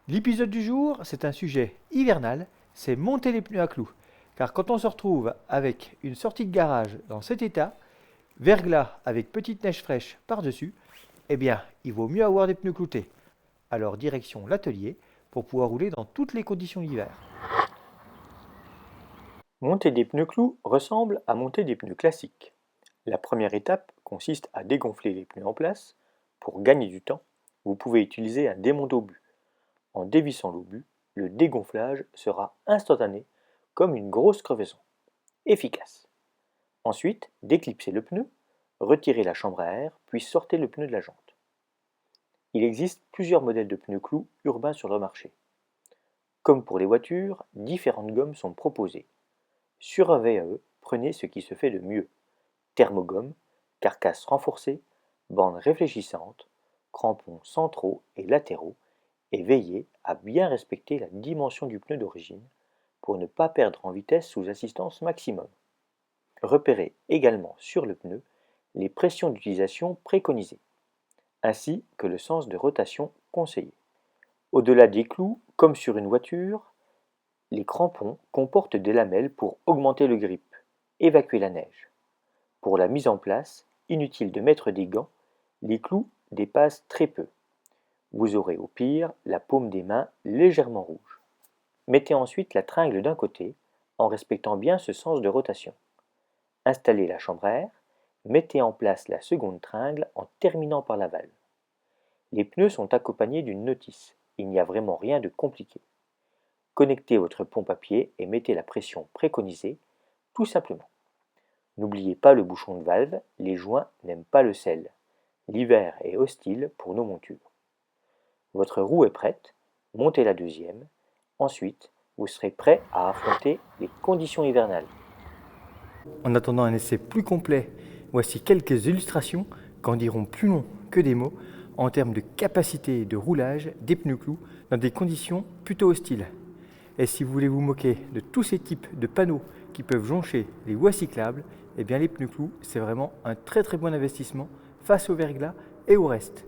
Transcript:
L'épisode du jour, c'est un sujet hivernal, c'est monter les pneus à clous. Car quand on se retrouve avec une sortie de garage dans cet état, verglas avec petite neige fraîche par-dessus, eh bien, il vaut mieux avoir des pneus cloutés. Alors direction l'atelier pour pouvoir rouler dans toutes les conditions d'hiver. Monter des pneus clous ressemble à monter des pneus classiques. La première étape consiste à dégonfler les pneus en place. Pour gagner du temps, vous pouvez utiliser un démonte d'obus. En dévissant l'obus, le dégonflage sera instantané comme une grosse crevaison. Efficace. Ensuite, déclipsez le pneu, retirez la chambre à air, puis sortez le pneu de la jante. Il existe plusieurs modèles de pneus clous urbains sur le marché. Comme pour les voitures, différentes gommes sont proposées. Sur un VAE, prenez ce qui se fait de mieux. Thermogomme, carcasse renforcée, bande réfléchissante, crampons centraux et latéraux, et veillez à bien respecter la dimension du pneu d'origine pour ne pas perdre en vitesse sous assistance maximum. Repérez également sur le pneu les pressions d'utilisation préconisées, ainsi que le sens de rotation conseillé. Au-delà des clous, comme sur une voiture, les crampons comportent des lamelles pour augmenter le grip, évacuer la neige. Pour la mise en place, inutile de mettre des gants, les clous dépassent très peu. Vous aurez au pire la paume des mains légèrement rouge. Mettez ensuite la tringle d'un côté, en respectant bien ce sens de rotation. Installez la chambre à air, mettez en place la seconde tringle en terminant par la valve. Les pneus sont accompagnés d'une notice, il n'y a vraiment rien de compliqué. Connectez votre pompe à pied et mettez la pression préconisée, tout simplement. N'oubliez pas le bouchon de valve, les joints n'aiment pas le sel. L'hiver est hostile pour nos montures. Votre roue est prête, montez la deuxième. Ensuite, vous serez prêt à affronter les conditions hivernales. En attendant un essai plus complet, voici quelques illustrations qu'en diront plus long que des mots en termes de capacité de roulage des pneus clous dans des conditions plutôt hostiles. Et si vous voulez vous moquer de tous ces types de panneaux qui peuvent joncher les voies cyclables, eh bien les pneus clous, c'est vraiment un très bon investissement face au verglas et au reste.